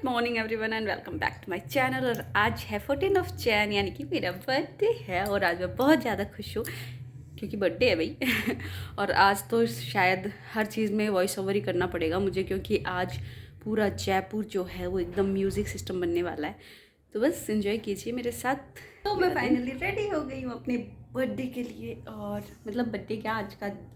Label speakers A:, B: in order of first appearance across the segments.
A: Morning everyone and welcome back to my channel. और आज है 14 ऑफ जैन यानी कि मेरा बर्थडे है और आज मैं बहुत ज़्यादा खुश हूँ क्योंकि बर्थडे है भाई। और आज तो शायद हर चीज़ में वॉइस ओवर ही करना पड़ेगा मुझे क्योंकि आज पूरा जयपुर जो है वो एकदम म्यूज़िक सिस्टम बनने वाला है। तो बस एंजॉय कीजिए मेरे साथ। तो मैं फाइनली रेडी हो गई हूँ अपने बर्थडे के लिए, और मतलब बर्थडे क्या,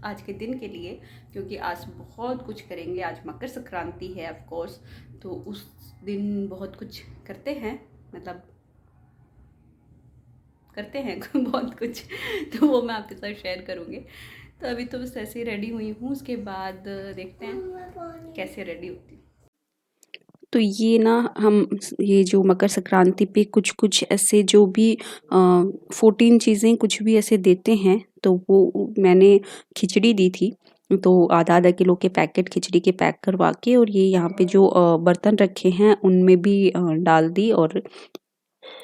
A: आज के दिन के लिए, क्योंकि आज बहुत कुछ करेंगे। आज मकर संक्रांति है ऑफ कोर्स, तो उस दिन बहुत कुछ करते हैं, मतलब करते हैं बहुत कुछ। तो वो मैं आपके साथ शेयर करूँगी। तो अभी तो बस ऐसे ही रेडी हुई हूँ, उसके बाद देखते हैं कैसे रेडी होती हूँ। तो ये ना हम ये जो मकर संक्रांति पे कुछ कुछ ऐसे जो भी 14 चीज़ें कुछ भी ऐसे देते हैं, तो वो मैंने खिचड़ी दी थी। तो आधा-आधा किलो के पैकेट खिचड़ी के पैक करवा के, और ये यहाँ पे जो बर्तन रखे हैं उनमें भी डाल दी और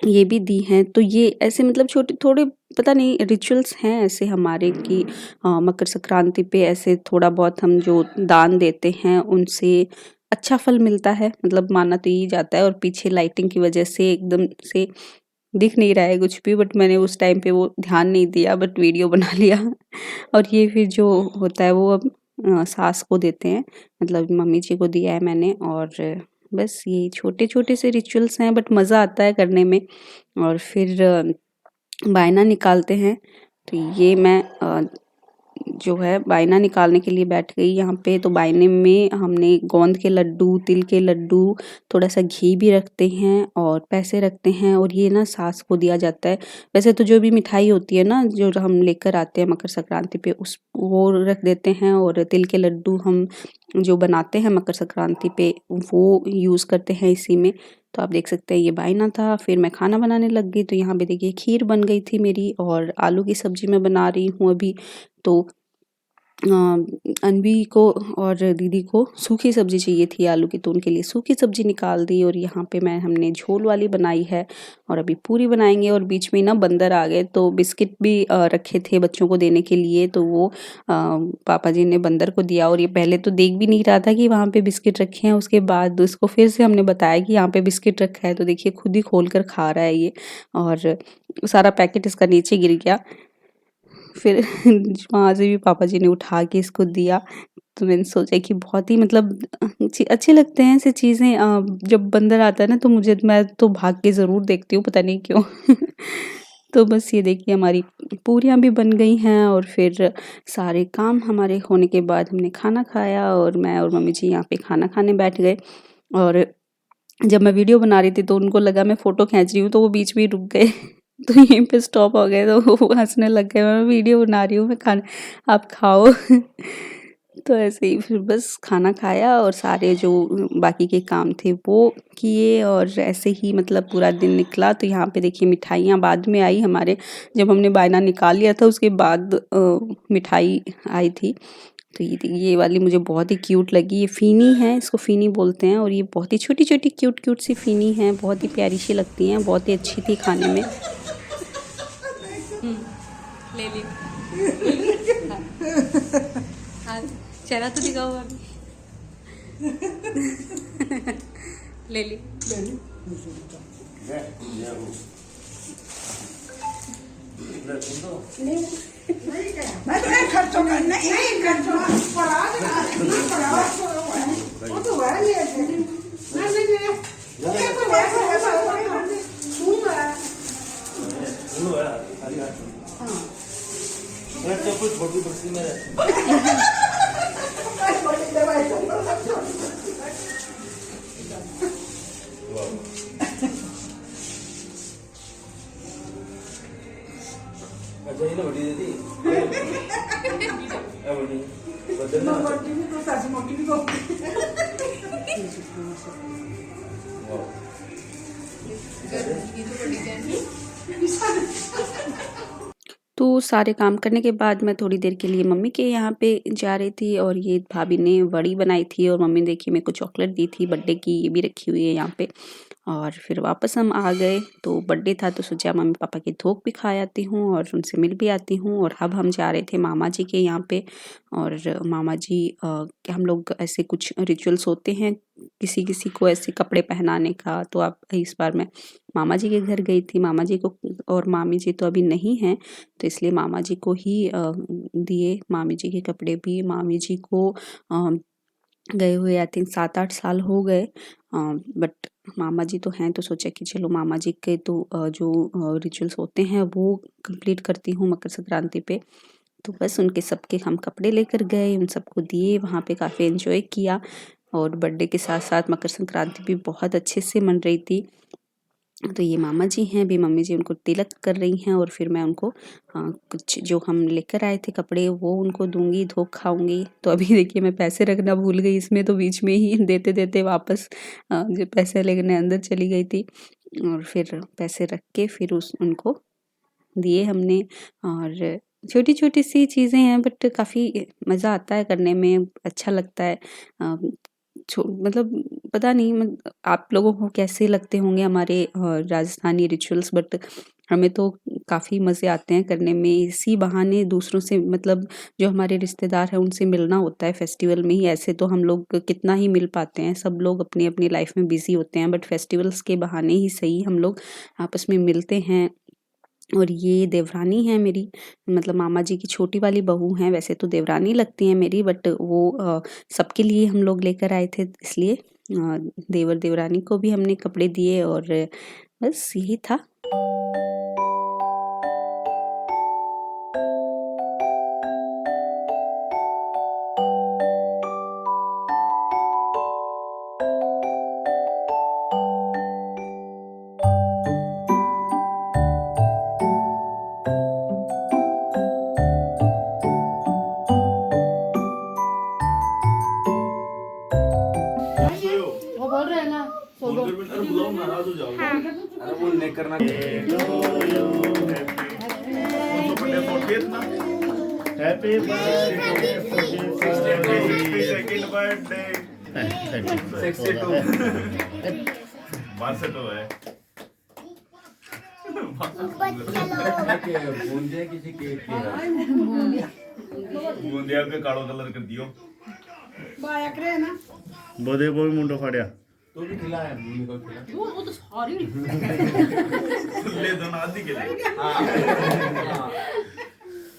A: ये भी दी हैं। तो ये ऐसे मतलब छोटे थोड़े पता नहीं रिचुअल्स हैं ऐसे हमारे कि मकर संक्रांति पे ऐसे थोड़ा बहुत हम जो दान देते हैं उनसे अच्छा फल मिलता है, मतलब माना तो यही जाता है। और पीछे लाइटिंग की वजह से एकदम से दिख नहीं रहा है कुछ भी, बट मैंने उस टाइम पे वो ध्यान नहीं दिया, बट वीडियो बना लिया। और ये फिर जो होता है वो अब सास को देते हैं, मतलब मम्मी जी को दिया है मैंने। और बस ये छोटे-छोटे से रिचुअल्स हैं, बट मज़ा आता है करने में। और फिर बायना निकालते हैं। तो ये मैं जो है बायना निकालने के लिए बैठ गई यहाँ पे। तो बायने में हमने गोंद के लड्डू, तिल के लड्डू, थोड़ा-सा घी भी रखते हैं और पैसे रखते हैं, और ये ना सास को दिया जाता है। वैसे तो जो भी मिठाई होती है ना, जो हम लेकर आते हैं मकर संक्रांति पे, उस वो रख देते हैं, और तिल के लड्डू हम जो बनाते हैं मकर संक्रांति पे वो यूज़ करते हैं इसी में। तो आप देख सकते हैं ये बायना था। फिर मैं खाना बनाने लग गई। तो यहाँ पे देखिए खीर बन गई थी मेरी, और आलू की सब्ज़ी मैं बना रही हूँ अभी। तो अनवी को और दीदी को सूखी सब्ज़ी चाहिए थी आलू की, तो उनके लिए सूखी सब्ज़ी निकाल दी। और यहाँ पे हमने झोल वाली बनाई है, और अभी पूरी बनाएंगे। और बीच में ना बंदर आ गए, तो बिस्किट भी रखे थे बच्चों को देने के लिए, तो वो पापा जी ने बंदर को दिया। और ये पहले तो देख भी नहीं रहा था कि वहाँ पे बिस्किट रखे हैं। उसके बाद उसको फिर से हमने बताया कि यहाँ पे बिस्किट रखा है, तो देखिए खुद ही खोल कर खा रहा है ये, और सारा पैकेट इसका नीचे गिर गया। फिर वहाँ से भी पापा जी ने उठा के इसको दिया। तो मैंने सोचा कि बहुत ही मतलब अच्छे लगते हैं ऐसी चीज़ें। जब बंदर आता है ना, तो मैं तो भाग के ज़रूर देखती हूँ, पता नहीं क्यों। तो बस ये देखिए हमारी पूरियाँ भी बन गई हैं, और फिर सारे काम हमारे होने के बाद हमने खाना खाया, और मैं और मम्मी जी यहाँ पे खाना खाने बैठ गए। और जब मैं वीडियो बना रही थी तो उनको लगा मैं फ़ोटो खींच रही हूँ, तो वो बीच में ही रुक गए। तो यहीं पे स्टॉप हो गए, तो वो हँसने लग गए, मैं वीडियो बना रही हूँ, मैं खाना आप खाओ। तो ऐसे ही फिर बस खाना खाया, और सारे जो बाकी के काम थे वो किए, और ऐसे ही मतलब पूरा दिन निकला। तो यहाँ पे देखिए मिठाइयाँ बाद में आई हमारे, जब हमने बायना निकाल लिया था उसके बाद मिठाई आई थी। तो ये वाली मुझे बहुत ही क्यूट लगी। ये फ़ीनी है, इसको फ़ीनी बोलते हैं, और ये बहुत ही छोटी-छोटी क्यूट-क्यूट सी फ़ीनी हैं, बहुत ही प्यारी सी लगती हैं, बहुत ही अच्छी थी खाने में। ले ली। हाँ, चेहरा तो दिखाओ अभी। ले ली।
B: छोटी बस्ती में अच्छा ये ना बड़ी दीदी बड़ी बदलना बड़ी भी तो सास मोटी भी को
A: तो सारे काम करने के बाद मैं थोड़ी देर के लिए मम्मी के यहाँ पे जा रही थी, और ये भाभी ने वड़ी बनाई थी, और मम्मी ने देखिए मेरे को चॉकलेट दी थी बर्थडे की, ये भी रखी हुई है यहाँ पे। और फिर वापस हम आ गए। तो बर्थडे था तो सोचा मम्मी पापा की धोख भी खा आती हूँ और उनसे मिल भी आती हूँ। और अब हम जा रहे थे मामा जी के यहाँ पे। और मामा जी के हम लोग ऐसे कुछ रिचुअल्स होते हैं किसी किसी को ऐसे कपड़े पहनाने का। तो अब इस बार मैं मामा जी के घर गई थी। मामा जी को और मामी जी तो अभी नहीं हैं, तो इसलिए मामा जी को ही दिए। मामी जी के कपड़े भी मामी जी को गए हुए आई थिंक 7-8 साल हो गए। बट मामा जी तो हैं, तो सोचा कि चलो मामा जी के तो जो रिचुअल्स होते हैं वो कंप्लीट करती हूँ मकर संक्रांति पे। तो बस उनके सबके हम कपड़े लेकर गए, उन सबको दिए, वहाँ पे काफ़ी एंजॉय किया। और बर्थडे के साथ साथ मकर संक्रांति भी बहुत अच्छे से मन रही थी। तो ये मामा जी हैं, अभी मम्मी जी उनको तिलक कर रही हैं और फिर मैं उनको कुछ जो हम लेकर आए थे कपड़े वो उनको दूंगी, धोख खाऊंगी। तो अभी देखिए मैं पैसे रखना भूल गई इसमें, तो बीच में ही देते देते वापस जो पैसे लेने अंदर चली गई थी। और फिर पैसे रख के फिर उनको दिए हमने। और छोटी छोटी सी चीज़ें हैं बट काफ़ी मज़ा आता है करने में, अच्छा लगता है। मतलब पता नहीं आप लोगों को कैसे लगते होंगे हमारे राजस्थानी रिचुअल्स, बट हमें तो काफ़ी मज़े आते हैं करने में। इसी बहाने दूसरों से मतलब जो हमारे रिश्तेदार हैं उनसे मिलना होता है फेस्टिवल में ही। ऐसे तो हम लोग कितना ही मिल पाते हैं, सब लोग अपनी अपनी लाइफ में बिजी होते हैं, बट फेस्टिवल्स के बहाने ही सही हम लोग आपस में मिलते हैं। और ये देवरानी है मेरी, मतलब मामा जी की छोटी वाली बहू हैं। वैसे तो देवरानी लगती हैं मेरी, बट वो सबके लिए हम लोग लेकर आए थे, इसलिए देवर देवरानी को भी हमने कपड़े दिए। और बस यही था।
C: वो बोल रहे हैं ना
B: अरे बुलाओ, नाराज हो जाओगे। अरे वो नहीं करना।
C: हैप्पी बर्थडे सेकंड बर्थडे
B: 62
C: 62 है।
B: बूंदे किसी केक के
C: बूंदिया के कालो कलर कर दियो।
D: बाया करे ना
C: बोदे बोल मुंडो फाड़िया
B: तो भी खिलाया मम्मी को खिला।
A: वो तो सॉरी
C: ले दो ना आदि के लिए।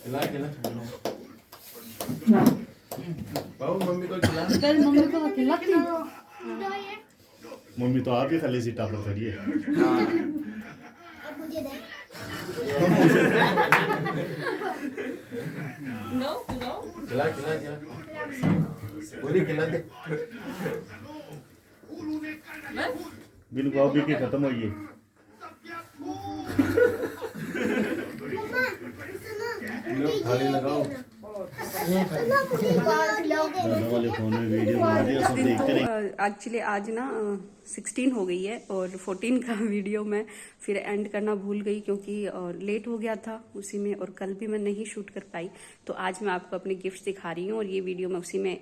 B: खिला खिला बाबू मम्मी को खिला।
D: तेरी मम्मी को खिलाती
C: मम्मी तो आप ही खाली सीटा पर खड़ी है।
B: खिला खिला खिला पूरी खिला दे।
C: बिन को भी के खत्म हुई है।
B: थाली लगाओ।
C: दादा वाले फोन में वीडियो बना दिया, सब देखते रहे।
A: एक्चुअली आज ना 16 हो गई है और 14 का वीडियो मैं फिर एंड करना भूल गई क्योंकि लेट हो गया था उसी में, और कल भी मैं नहीं शूट कर पाई। तो आज मैं आपको अपने गिफ्ट दिखा रही हूँ और ये वीडियो मैं उसी में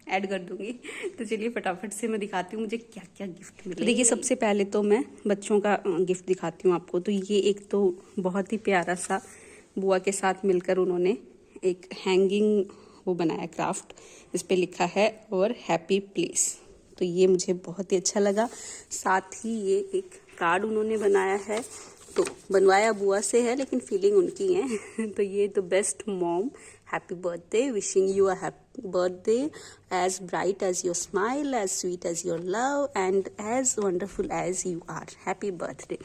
A: ऐड कर दूंगी। तो चलिए फटाफट से मैं दिखाती हूँ मुझे क्या क्या गिफ्ट मिले। देखिए सबसे पहले तो मैं बच्चों का गिफ्ट दिखाती हूँ आपको। तो ये एक तो बहुत ही प्यारा सा बुआ के साथ मिलकर उन्होंने एक हैंगिंग वो बनाया क्राफ्ट, इस पे लिखा है और हैप्पी प्लेस। तो ये मुझे बहुत ही अच्छा लगा। साथ ही ये एक कार्ड उन्होंने बनाया है, तो बनवाया बुआ से है लेकिन फीलिंग उनकी है। तो ये तो best mom, happy birthday, wishing you a happy birthday, as bright as your smile, as sweet as your love and as wonderful as you are, happy birthday.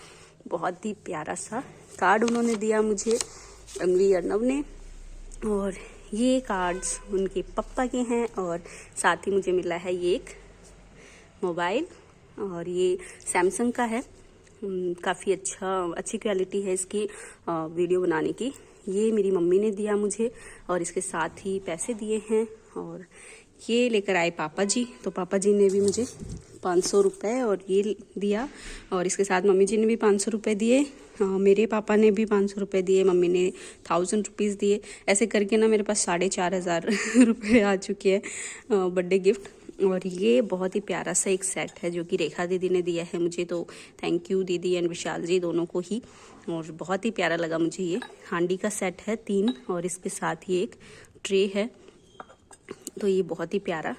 A: बहुत ही प्यारा सा कार्ड उन्होंने दिया मुझे, अनवी अर्नव ने। और ये कार्ड्स उनके पापा के हैं और साथ ही मुझे मिला है ये एक मोबाइल, और ये सैमसंग का है। काफ़ी अच्छी क्वालिटी है इसकी वीडियो बनाने की। ये मेरी मम्मी ने दिया मुझे और इसके साथ ही पैसे दिए हैं। और ये लेकर आए पापा जी, तो पापा जी ने भी मुझे 500 रुपये और ये दिया, और इसके साथ मम्मी जी ने भी 500 रुपये दिए, मेरे पापा ने भी 500 रुपये दिए, मम्मी ने 1000 रुपीज़ दिए। ऐसे करके ना मेरे पास 4500 रुपये आ चुके हैं बर्थडे गिफ्ट। और ये बहुत ही प्यारा सा एक सेट है जो कि रेखा दीदी ने दिया है मुझे, तो थैंक यू दीदी एंड विशाल जी दोनों को ही। और बहुत ही प्यारा लगा मुझे। ये हांडी का सेट है 3 और इसके साथ ही एक ट्रे है, तो ये बहुत ही प्यारा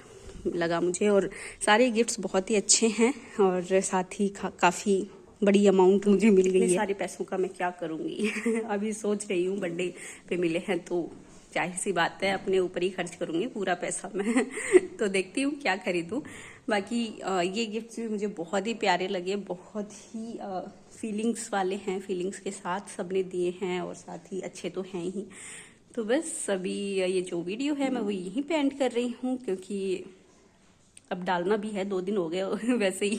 A: लगा मुझे। और सारे गिफ्ट्स बहुत ही अच्छे हैं और साथ ही काफ़ी बड़ी अमाउंट मुझे मिल गई है। सारे पैसों का मैं क्या करूँगी अभी सोच रही हूँ, बर्थडे पे मिले हैं तो जाहिर सी बात है अपने ऊपर ही खर्च करूँगी पूरा पैसा मैं तो देखती हूँ क्या खरीदूँ। बाकी ये गिफ्ट्स भी मुझे बहुत ही प्यारे लगे, बहुत ही फीलिंग्स वाले हैं, फीलिंग्स के साथ सबने दिए हैं और साथ ही अच्छे तो हैं ही। तो बस अभी ये जो वीडियो है मैं वो यहीं पे एंड कर रही हूँ, क्योंकि अब डालना भी है, 2 दिन हो गए वैसे ही।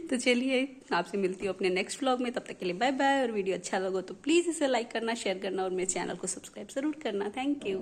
A: तो चलिए आपसे मिलती हूँ अपने नेक्स्ट व्लॉग में, तब तक के लिए बाय बाय। और वीडियो अच्छा लगा तो प्लीज़ इसे लाइक करना, शेयर करना और मेरे चैनल को सब्सक्राइब ज़रूर करना। Thank you.